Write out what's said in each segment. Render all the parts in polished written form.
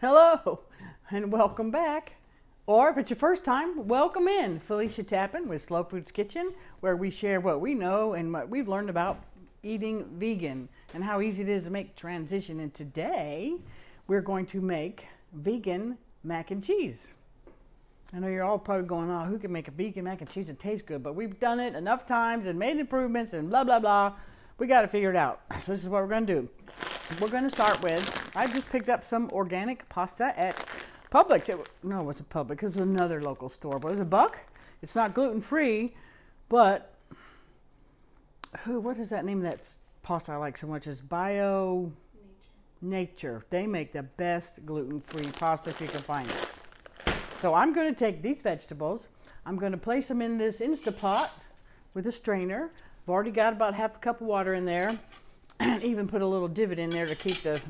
Hello and welcome back. Or if it's your first time, welcome in. Felicia Tappan with Slow Foods Kitchen, where we share what we know and what we've learned about eating vegan and how easy it is to make transition. And today we're going to make vegan mac and cheese. I know you're all probably going, oh, who can make a vegan mac and cheese that tastes good? But we've done it enough times and made improvements and blah, blah, blah. We got to figure it out. So this is what we're going to do. We're going to start with, I just picked up some organic pasta at Publix. It wasn't Publix. It was another local store, but it was $1. It's not gluten-free, but what is that name of that pasta I like so much? Is Bio Nature. They make the best gluten-free pasta if you can find it. So I'm going to take these vegetables. I'm going to place them in this instapot with a strainer. I've already got about half a cup of water in there. And even put a little divot in there to keep the,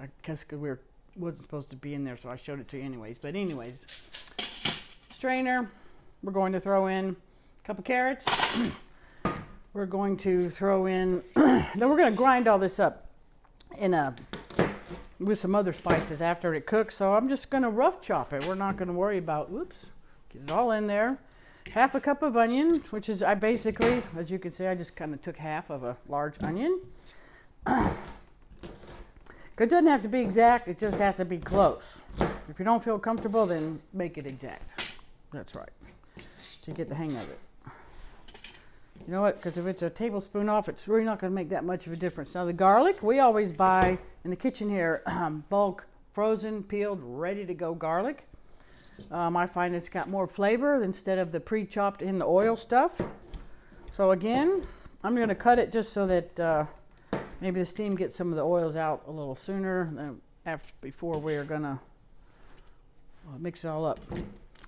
I guess because wasn't supposed to be in there, so I showed it to you anyways. But anyways, strainer, we're going to throw in a couple carrots. We're going to throw in, then we're going to grind all this up with some other spices after it cooks. So I'm just going to rough chop it. We're not going to worry about, get it all in there. Half a cup of onion, which is, I basically, as you can see, I just kind of took half of a large onion. It doesn't have to be exact, it just has to be close. If you don't feel comfortable, then make it exact. That's right, to get the hang of it. You know what, because if it's a tablespoon off, it's really not going to make that much of a difference. Now the garlic, we always buy in the kitchen here, bulk, frozen, peeled, ready to go garlic. I find it's got more flavor instead of the pre-chopped in the oil stuff. So again, I'm going to cut it just so that maybe the steam gets some of the oils out a little sooner than before we're going to mix it all up.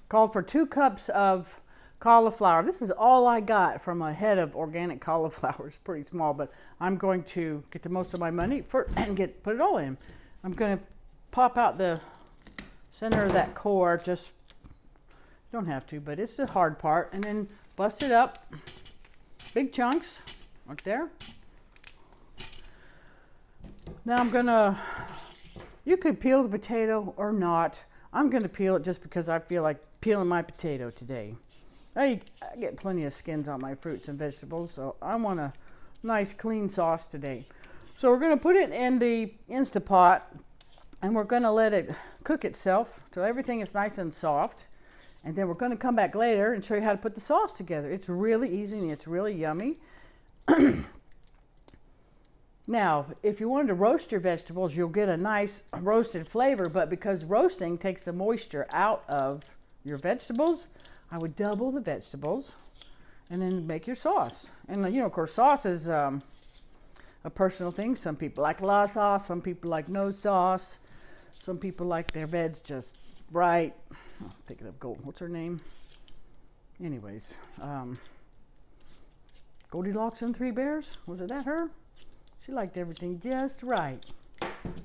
Called for 2 cups of cauliflower. This is all I got from a head of organic cauliflower. It's pretty small, but I'm going to get the most of my money and put it all in. I'm going to pop out the center of that core, just don't have to, but it's the hard part, and then bust it up, big chunks right there. Now you could peel the potato or not. I'm gonna peel it just because I feel like peeling my potato today. I get plenty of skins on my fruits and vegetables, so I want a nice clean sauce today. So we're gonna put it in the Instapot, and we're gonna let it cook itself till everything is nice and soft. And then we're gonna come back later and show you how to put the sauce together. It's really easy and it's really yummy. Now, if you wanted to roast your vegetables, you'll get a nice roasted flavor, but because roasting takes the moisture out of your vegetables, I would double the vegetables and then make your sauce. And of course, sauce is a personal thing. Some people like a lot of sauce, some people like no sauce. Some people like their veg just right. I'm thinking of what's her name? Anyways, Goldilocks and 3 Bears? Was it that her? She liked everything just right.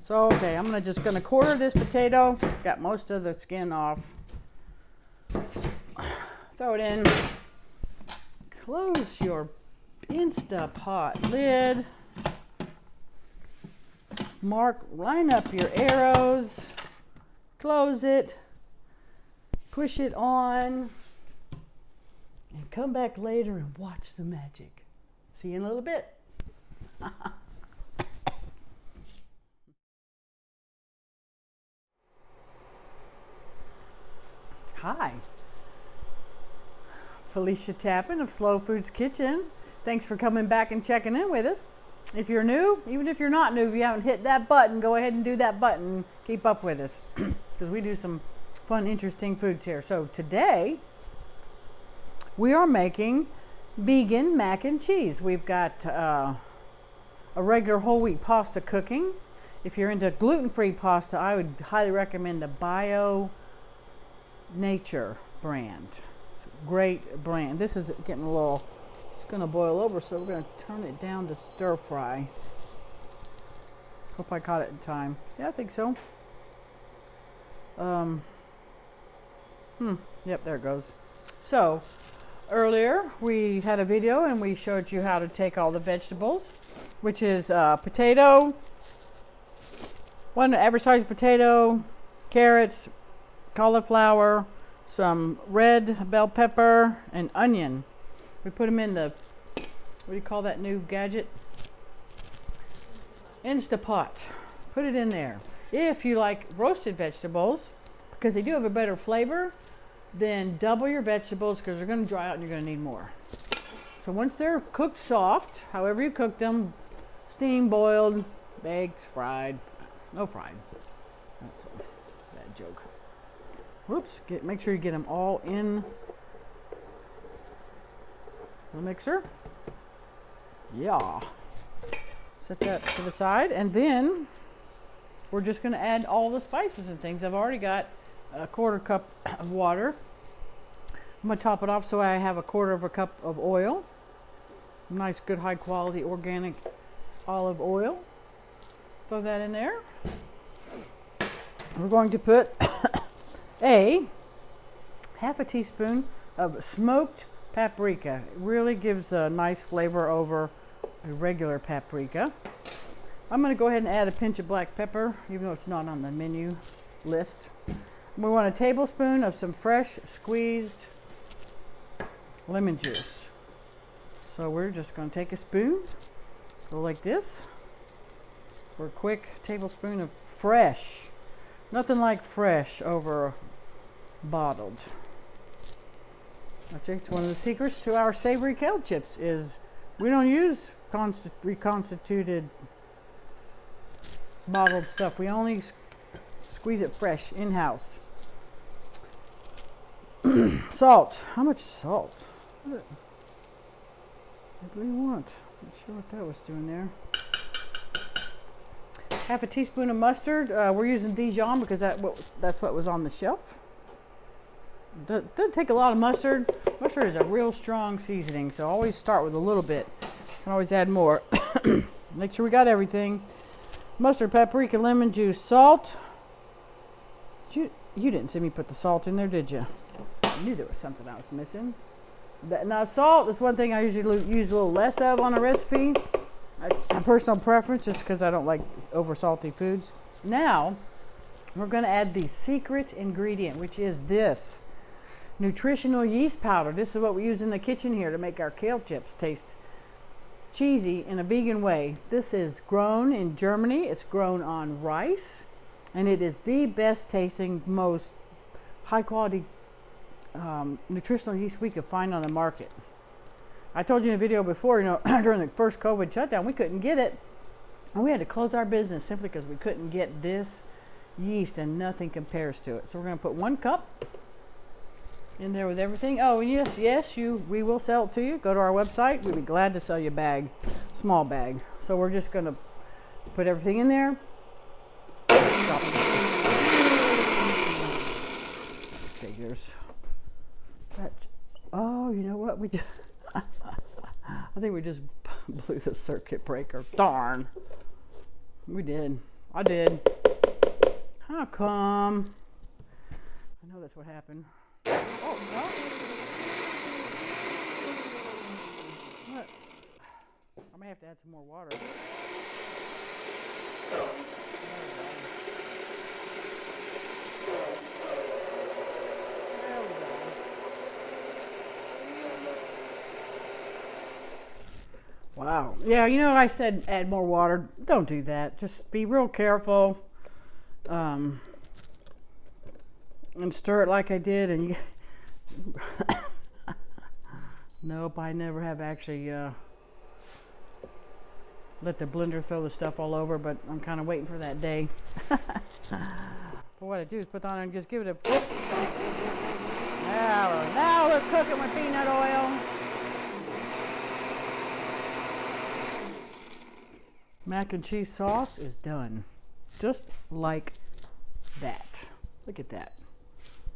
So, okay, I'm just gonna quarter this potato. Got most of the skin off. Throw it in. Close your Instapot lid. Line up your arrows, close it, push it on, and come back later and watch the magic. See you in a little bit. Hi, Felicia Tappan of Slow Foods Kitchen. Thanks for coming back and checking in with us. If you're new, even if you're not new, if you haven't hit that button, go ahead and do that button. Keep up with us because we do some fun, interesting foods here. So today we are making vegan mac and cheese. We've got a regular whole wheat pasta cooking. If you're into gluten-free pasta, I would highly recommend the Bio Nature brand. It's a great brand. This is getting a little, it's going to boil over, so we're going to turn it down to stir fry. Hope I caught it in time. Yeah, I think so. Yep, there it goes. So earlier we had a video and we showed you how to take all the vegetables, which is potato, one average sized potato, carrots, cauliflower, some red bell pepper, and onion. We put them in the, what do you call that new gadget? Instapot. Put it in there. If you like roasted vegetables, because they do have a better flavor, then double your vegetables because they're going to dry out and you're going to need more. So once they're cooked soft, however you cook them, steamed, boiled, baked, fried, no fried. That's a bad joke. Whoops, make sure you get them all in the mixer. Yeah. Set that to the side, and then we're just going to add all the spices and things. I've already got a 1/4 cup of water. I'm going to top it off so I have a 1/4 cup of oil. Nice, good, high quality organic olive oil. Throw that in there. We're going to put a 1/2 teaspoon of smoked paprika. It really gives a nice flavor over a regular paprika. I'm going to go ahead and add a pinch of black pepper, even though it's not on the menu list. We want a tablespoon of some fresh squeezed lemon juice. So we're just going to take a spoon, go like this, for a quick tablespoon of fresh. Nothing like fresh over bottled. I think it's one of the secrets to our savory kale chips is we don't use reconstituted bottled stuff. We only squeeze it fresh in-house. Salt. How much salt? What do we want? Not sure what that was doing there. 1/2 teaspoon of mustard. We're using Dijon because that's what was on the shelf. Doesn't take a lot of mustard. Mustard is a real strong seasoning, so always start with a little bit. Can always add more. Make sure we got everything. Mustard, paprika, lemon juice, salt. You didn't see me put the salt in there, did you? I knew there was something I was missing. Now, salt is one thing I usually use a little less of on a recipe. A personal preference, just because I don't like over salty foods. Now, we're going to add the secret ingredient, which is this nutritional yeast powder. This is what we use in the kitchen here to make our kale chips taste cheesy in a vegan way. This is grown in Germany. It's grown on rice, and it is the best tasting, most high quality nutritional yeast we could find on the market. I told you in a video before, during the first COVID shutdown, we couldn't get it, and we had to close our business simply because we couldn't get this yeast, and nothing compares to it. So we're going to put 1 cup in there with everything. Oh, and yes, we will sell it to you. Go to our website. We'd be glad to sell you a bag, small bag. So we're just going to put everything in there. Figures. Oh, you know what? I think we just blew the circuit breaker. Darn. We did. I did. How come? I know that's what happened. Oh, no. What? I may have to add some more water. There we go. Wow. Yeah, I said add more water. Don't do that. Just be real careful. And stir it like I did, and nope, I never have actually let the blender throw the stuff all over, but I'm kind of waiting for that day. But what I do is put on and just give it a now we're cooking with peanut oil. Mac and cheese sauce is done, just like that. Look at that.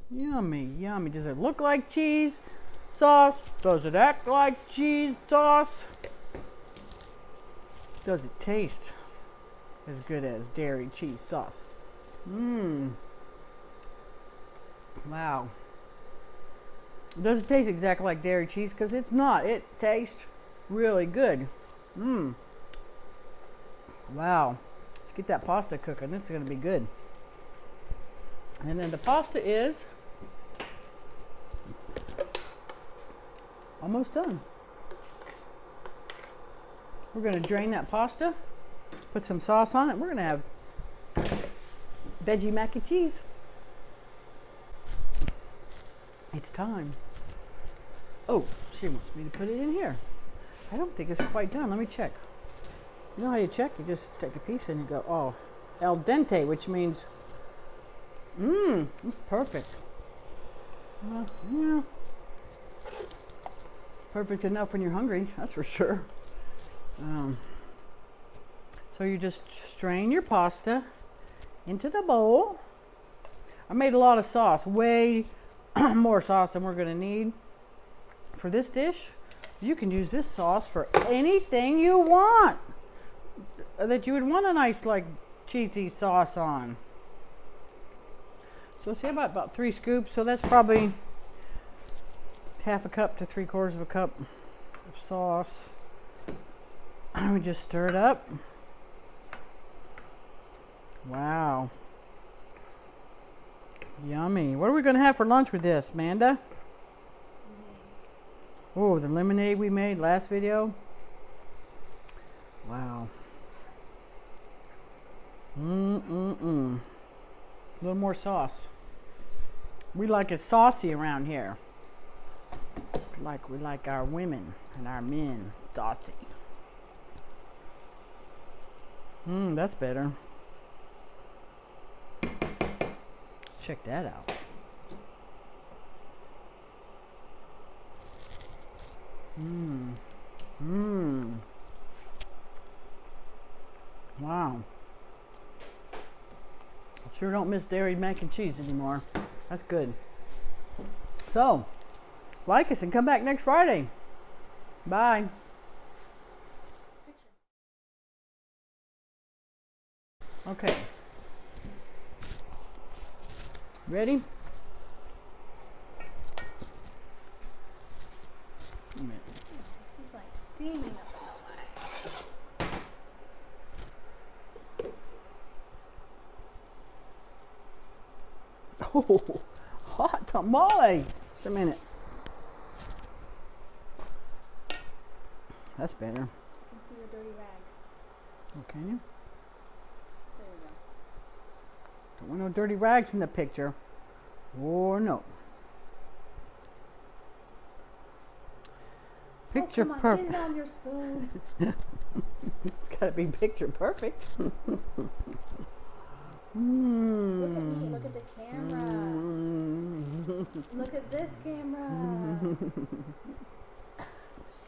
Yummy, yummy. Does it look like cheese sauce? Does it act like cheese sauce? Does it taste as good as dairy cheese sauce? Wow. Does it taste exactly like dairy cheese? Because it's not. It tastes really good. Wow. Let's get that pasta cooking. This is going to be good. And then the pasta is almost done. We're going to drain that pasta, put some sauce on it. We're going to have veggie mac and cheese. It's time. Oh, she wants me to put it in here. I don't think it's quite done. Let me check. You know how you check? You just take a piece and you go, oh, al dente, which means, it's perfect. Yeah. Perfect enough when you're hungry, that's for sure. So you just strain your pasta into the bowl. I made a lot of sauce, way more sauce than we're gonna need for this dish. You can use this sauce for anything you want that you would want a nice like cheesy sauce on. So say about 3 scoops. So that's probably half a cup to 3/4 of a cup of sauce. And we just stir it up. Wow. Yummy. What are we going to have for lunch with this, Amanda? Oh, the lemonade we made last video. Wow. A little more sauce. We like it saucy around here. Like we like our women and our men saucy. That's better. Check that out. Wow. Sure don't miss dairy mac and cheese anymore. That's good. So, like us and come back next Friday. Bye. Okay. Ready? This is like steaming up in the way. Oh, hot tamale. Just a minute. That's better. I can see your dirty rag. Okay. There we go. Don't want no dirty rags in the picture. Or no. Picture come on, perfect. get it on your spoon. It's got to be picture perfect. Look at me. Look at the camera. Look at this camera.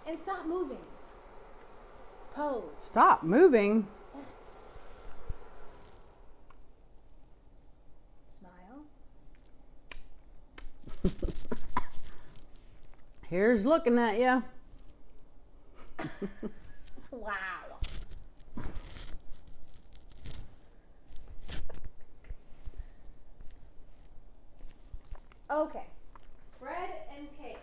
And stop moving. Pose. Stop moving. Yes. Smile. Here's looking at you. Wow. Okay. Bread and cake.